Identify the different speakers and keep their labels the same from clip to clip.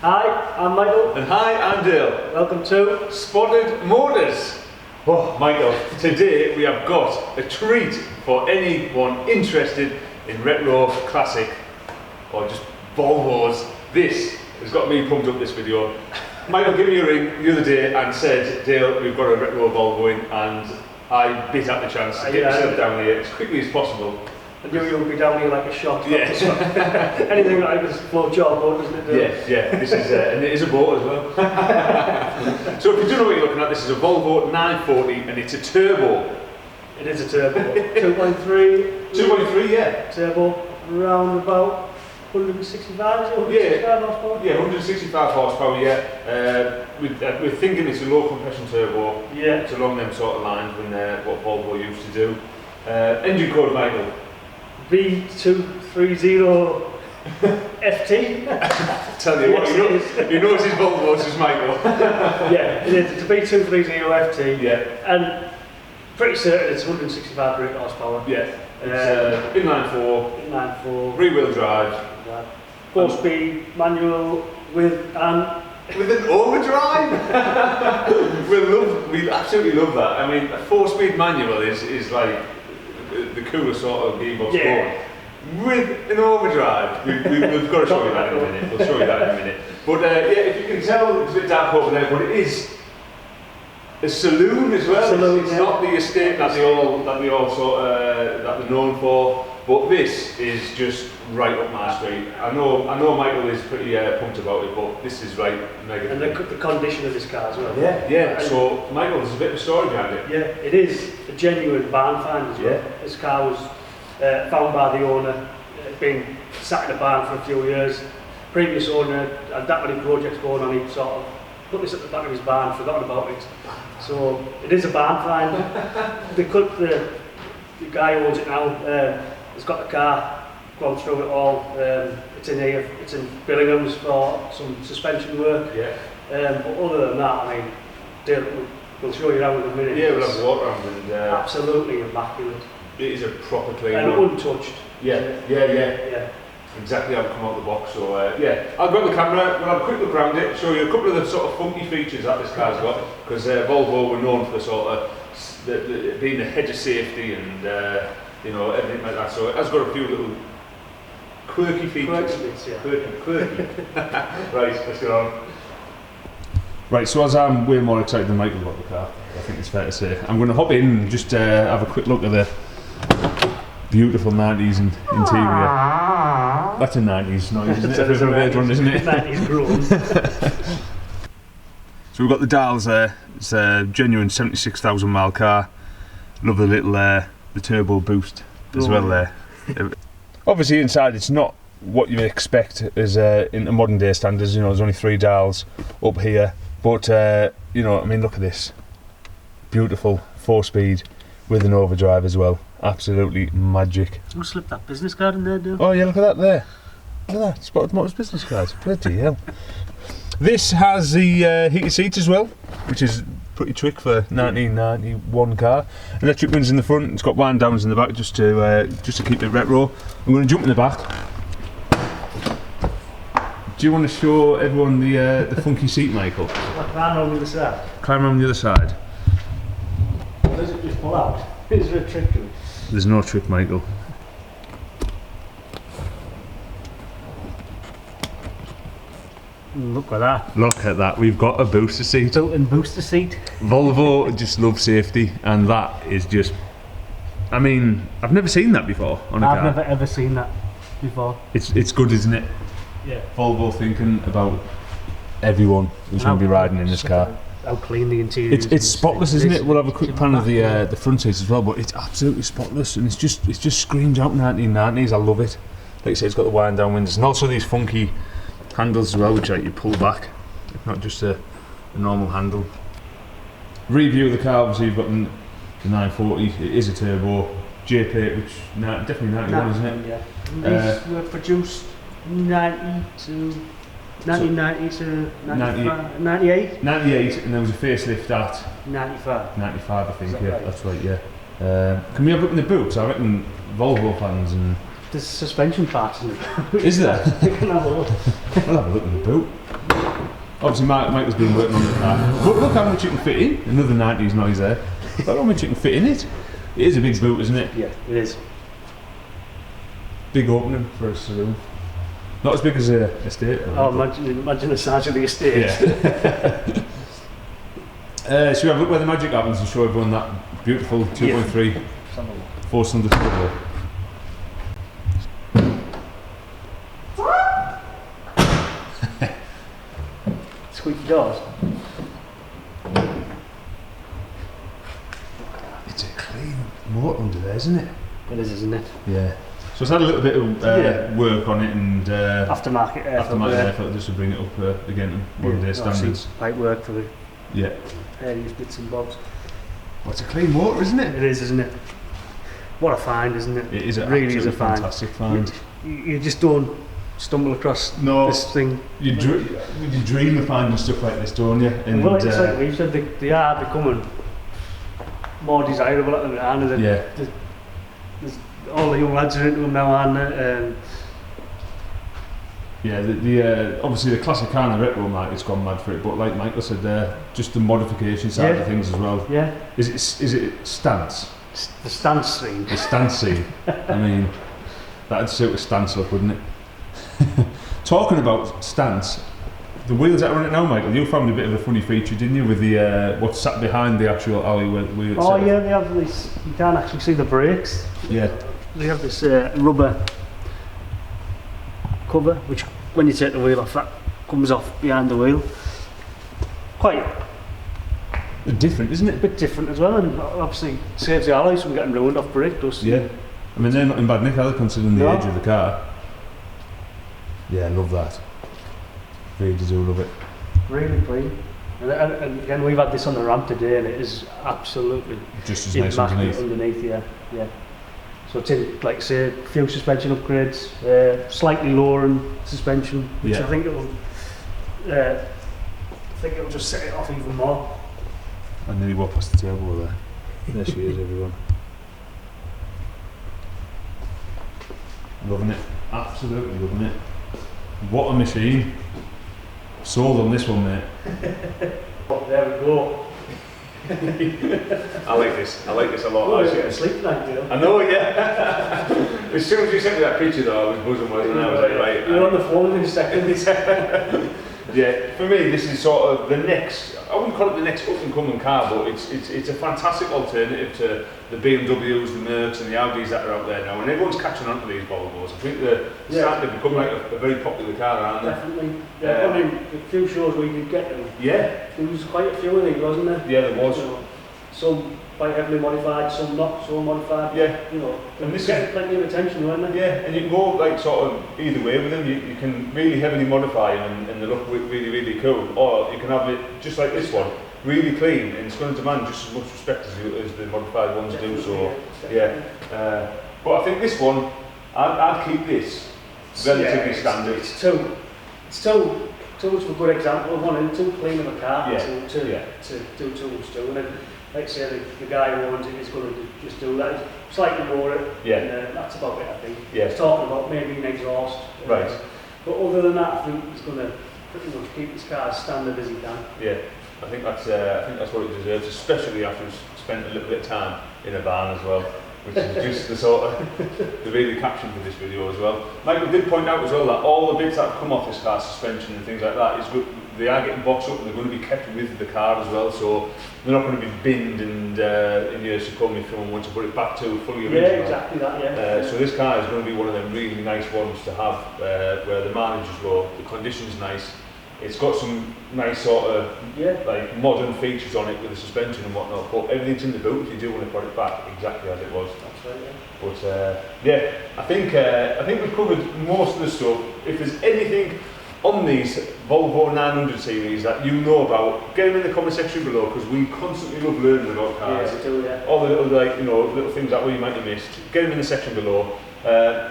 Speaker 1: Hi, I'm Michael.
Speaker 2: And hi, I'm Dale.
Speaker 1: Welcome to
Speaker 2: Spotted Motors. Oh, Michael, today we have got a treat for anyone interested in retro, classic, or just Volvos. This has got me pumped up, this video. Michael gave me a ring the other day and said, Dale, we've got a retro Volvo in, and I bit at the chance to get myself down here as quickly as possible.
Speaker 1: I knew you would be down here like a shot.
Speaker 2: Yeah.
Speaker 1: Anything like this float job boat, doesn't it?
Speaker 2: Yeah. This is, and it is a boat as well. So if you don't know what you're looking at, this is a Volvo 940 and it's a turbo.
Speaker 1: It is a turbo. 2.3.
Speaker 2: 2.3, yeah.
Speaker 1: Turbo, around about 165, is it? 165 horsepower?
Speaker 2: Yeah, 165 horsepower, yeah. We're thinking it's a low compression turbo.
Speaker 1: Yeah.
Speaker 2: It's along them sort of lines when what Volvo used to do. Engine code, Michael.
Speaker 1: V230 FT.
Speaker 2: Tell you what, you know it's his Volvo, it's Michael.
Speaker 1: Yeah, it is. It's a V230 FT.
Speaker 2: Yeah.
Speaker 1: And pretty certain it's 165 brake horsepower.
Speaker 2: Yeah. It's inline four. Rear-wheel drive.
Speaker 1: 4-speed manual with an
Speaker 2: overdrive. we absolutely love that. I mean, a 4-speed manual is like the coolest sort of gearbox going. With an overdrive, we've got to show you that in a minute. We'll show you that in a minute. But yeah, if you can tell, it's a bit dark over there, but it is a saloon as well. It's not the estate that they all sort of that they're known for. But this is just right up my street. I know Michael is pretty pumped about it, but this is right mega.
Speaker 1: And the condition of this car as well.
Speaker 2: Yeah. So Michael, there's a bit of a story behind it.
Speaker 1: Yeah, it is a genuine barn find as well.
Speaker 2: Yeah.
Speaker 1: This car was found by the owner. It'd been sat in a barn for a few years. Previous owner had that many projects going on, he sort of put this at the back of his barn, forgotten about it. So it is a barn find. The guy who owns it now has got the car, gone through it all. It's in here, it's in Bill Inghams for some suspension work.
Speaker 2: Yeah.
Speaker 1: But other than that, I mean, we'll show you around in a minute.
Speaker 2: Yeah, we'll have a walk around and
Speaker 1: absolutely immaculate.
Speaker 2: it is a proper clean
Speaker 1: and
Speaker 2: one.
Speaker 1: untouched.
Speaker 2: Yeah. Exactly how it come out of the box. So yeah, I'll grab the camera, we'll have a quick look around it, show you a couple of the sort of funky features that this car's got, because Volvo were known for sort of being the hedge of safety and you know, everything like that. So it has got a few little quirky features. Quirky. Right, let's get on. Right, so as I'm way more excited than Michael about the car, I think it's fair to say, I'm going to hop in and just have a quick look at the beautiful 90s interior. That's a 90s noise, isn't it? It's a red one, isn't it?
Speaker 1: 90s grown.
Speaker 2: So we've got the dials there. It's a genuine 76,000 mile car. Love the little the turbo boost as well there. Obviously inside it's not what you would expect as in the modern day standards. You know, there's only 3 dials up here, but you know, I mean, look at this, beautiful 4-speed with an overdrive as well. Absolutely magic.
Speaker 1: We'll slip that business card in there, dude.
Speaker 2: Oh yeah, look at that there. Look at that, Spottedmotors business card. Bloody hell. This has the heated seats as well, which is pretty trick for 1991 car. Electric ones in the front. It's got wind downs in the back just to keep it retro. I'm going to jump in the back. Do you want to show everyone the funky seat, Michael?
Speaker 1: Climb around the other side.
Speaker 2: Climb around the other side.
Speaker 1: Does it just pull out? Is there a trick to it?
Speaker 2: There's no trick, Michael.
Speaker 1: Look at that.
Speaker 2: Look at that. We've got a booster seat.
Speaker 1: Built-in booster seat.
Speaker 2: Volvo just love safety, and that is just. I mean, I've never seen that before on a car.
Speaker 1: I've never ever seen that before.
Speaker 2: It's good, isn't it?
Speaker 1: Yeah.
Speaker 2: Volvo thinking about everyone who's going to be riding in this car.
Speaker 1: How clean the interior is.
Speaker 2: It's spotless, isn't it? We'll have a quick pan of the front seats as well, but it's absolutely spotless, and it just screams out 1990s. I love it. Like I say, it's got the wind down windows and also these funky handles as well, which you pull back, not just a normal handle. Review of the car, obviously you've got the 940. It is a turbo J-plate, which definitely 91, isn't it?
Speaker 1: Yeah. These were produced 1990 to 95, 98?
Speaker 2: 98, and there was a facelift at
Speaker 1: 95.
Speaker 2: 95, I think,
Speaker 1: That
Speaker 2: yeah,
Speaker 1: right?
Speaker 2: that's right, yeah. Can we have a look in the boot? 'Cause I reckon Volvo fans and...
Speaker 1: There's suspension parts in it.
Speaker 2: Is there?
Speaker 1: We can have a look.
Speaker 2: I'll have a look in the boot. Obviously, Michael's been working on the car. But look how much you can fit in. Another 90s noise there. Look how much you can fit in it. It is a big boot, isn't it?
Speaker 1: Yeah, it is.
Speaker 2: Big opening for a saloon. Not as big as a estate.
Speaker 1: Oh, imagine the size of the estate.
Speaker 2: Yeah. Should we have a look where the magic happens and show everyone that beautiful 2.3 4-cylinder turbo?
Speaker 1: Squeaky doors.
Speaker 2: It's a clean motor under there, isn't it?
Speaker 1: It is, isn't it?
Speaker 2: Yeah. So it's had a little bit of work on it and
Speaker 1: Aftermarket
Speaker 2: effort just to bring it up again to modern day standards.
Speaker 1: Light work for the
Speaker 2: various
Speaker 1: bits and bobs.
Speaker 2: Well, it's a clean motor, isn't it?
Speaker 1: It is, isn't it? What a find, isn't it?
Speaker 2: It is
Speaker 1: really is a
Speaker 2: fantastic find.
Speaker 1: You just don't stumble across this thing.
Speaker 2: You dream of finding stuff like this, don't you? And
Speaker 1: well, it's like we've said, they are becoming more desirable at the minute. There's all the young lads are into them now, aren't they?
Speaker 2: The obviously the classic car and the retro market's gone mad for it, but like Michael said there, just the modification side of things as well.
Speaker 1: Yeah.
Speaker 2: Is it stance?
Speaker 1: The stance scene.
Speaker 2: The stance scene. I mean, that'd suit a stance look, wouldn't it? Talking about stance, the wheels that are on it now, Michael, you found a bit of a funny feature, didn't you, with the what's sat behind the actual alley wheel itself?
Speaker 1: Oh yeah, they have this. You can't actually see the brakes.
Speaker 2: Yeah.
Speaker 1: They have this rubber cover, which when you take the wheel off, that comes off behind the wheel. Quite
Speaker 2: different, isn't it?
Speaker 1: A bit different as well, and obviously saves the alloys from getting ruined off brake dust.
Speaker 2: Yeah. I mean, they're not in bad nick either, considering the age of the car. Yeah, I love that. Really do love it.
Speaker 1: Really clean. And again, we've had this on the ramp today, and it is absolutely
Speaker 2: just as nice underneath.
Speaker 1: Yeah. So it's in, like say, a few suspension upgrades, slightly lowering suspension, which I think it'll just set it off even more.
Speaker 2: I nearly walked past the turbo there. There she is, everyone. Loving it. Absolutely loving it. What a machine. Sold on this one, mate.
Speaker 1: There we go.
Speaker 2: I like this a lot.
Speaker 1: Oh, I was getting asleep tonight, Bill.
Speaker 2: I know, yeah. As soon as you sent me that picture though, I was buzzing, wasn't I? I was like, right.
Speaker 1: You're on the phone in a second.
Speaker 2: Yeah, for me this is sort of the next, I wouldn't call it the next up and coming car, but it's a fantastic alternative to the BMWs, the Mercs and the Audis that are out there now, and everyone's catching on to these Volvos. I think they're starting to become like a very popular car, aren't they?
Speaker 1: Definitely. Yeah, I mean, a few shows where you could get them.
Speaker 2: Yeah.
Speaker 1: There was quite a few of these, wasn't there?
Speaker 2: Yeah, there was.
Speaker 1: Some quite heavily modified, some not so modified.
Speaker 2: Yeah.
Speaker 1: And this get plenty of attention, weren't they?
Speaker 2: Yeah, and you can go like sort of either way with them. You can really heavily modify them and they look really, really cool. Or you can have it just like this one, really clean, and it's going to demand just as much respect as the modified ones do. So, but I think this one, I'd keep this relatively standard.
Speaker 1: It's too much of a good example of one, and too clean of a car to do too much to. And then, like say, the guy who owns it is going to just do that. Slightly more it.
Speaker 2: Yeah.
Speaker 1: And that's about it, I think.
Speaker 2: Yeah.
Speaker 1: He's talking about maybe an exhaust.
Speaker 2: Right.
Speaker 1: But other than that, I think he's going to pretty much keep his car as standard as he can.
Speaker 2: Yeah. I think that's what it deserves, especially after he's spent a little bit of time in a van as well, which is just the sort of the really caption for this video as well. Michael did point out as well that all the bits that have come off this car, suspension and things like that, they are getting boxed up and they're going to be kept with the car as well, so they're not going to be binned and in years to come if someone wants to put it back to fully original.
Speaker 1: Yeah, exactly that,
Speaker 2: So this car is going to be one of them really nice ones to have, where the mileage is low, the condition's nice. It's got some nice sort of like modern features on it with the suspension and whatnot, but everything's in the boot if you do want to put it back exactly as it was.
Speaker 1: That's right, yeah.
Speaker 2: But I think we've covered most of the stuff. If there's anything on these Volvo 900 series that you know about, get them in the comment section below, because we constantly love learning about cars.
Speaker 1: Yeah, we do, yeah.
Speaker 2: All the little little things that we might have missed, get them in the section below.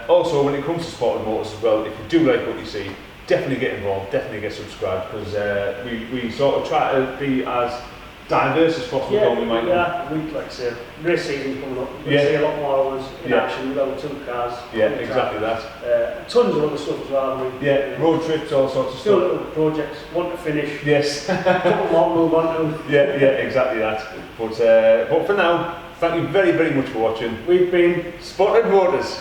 Speaker 2: Also, when it comes to Spottedmotors as well, if you do like what you see, definitely get involved, definitely get subscribed, because we sort of try to be as diverse as possible, don't we, Michael?
Speaker 1: Yeah, we like I say, race season coming up. We'll
Speaker 2: Yeah.
Speaker 1: see a lot more of us in
Speaker 2: Yeah.
Speaker 1: action with our 2 cars.
Speaker 2: Yeah, exactly that.
Speaker 1: Tons of other stuff as well. haven't we?
Speaker 2: Yeah, road trips, all sorts of
Speaker 1: Still
Speaker 2: stuff.
Speaker 1: little projects, want to finish,
Speaker 2: Yes.
Speaker 1: couple more move on to.
Speaker 2: Yeah, exactly that. But for now, thank you very, very much for watching.
Speaker 1: We've been
Speaker 2: Spotted Motors.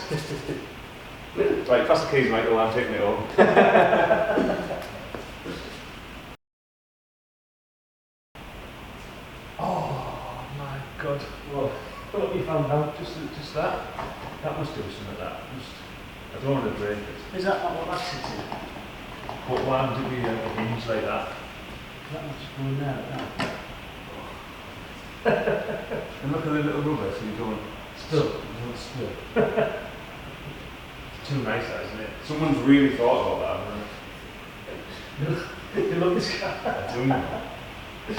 Speaker 2: Right, pass the keys, Michael, I'm taking it home. Oh my God! Well, what have you found out? Just that? That must do something. That must. I don't want to break it.
Speaker 1: Is that not what that sits in?
Speaker 2: But why would it be a hinge like that?
Speaker 1: That must just go in there.
Speaker 2: And look at the little rubber, so you don't
Speaker 1: Still.
Speaker 2: spill. It's too nice, that, isn't it? Someone's really thought about that, haven't they?
Speaker 1: You love this car.
Speaker 2: I do.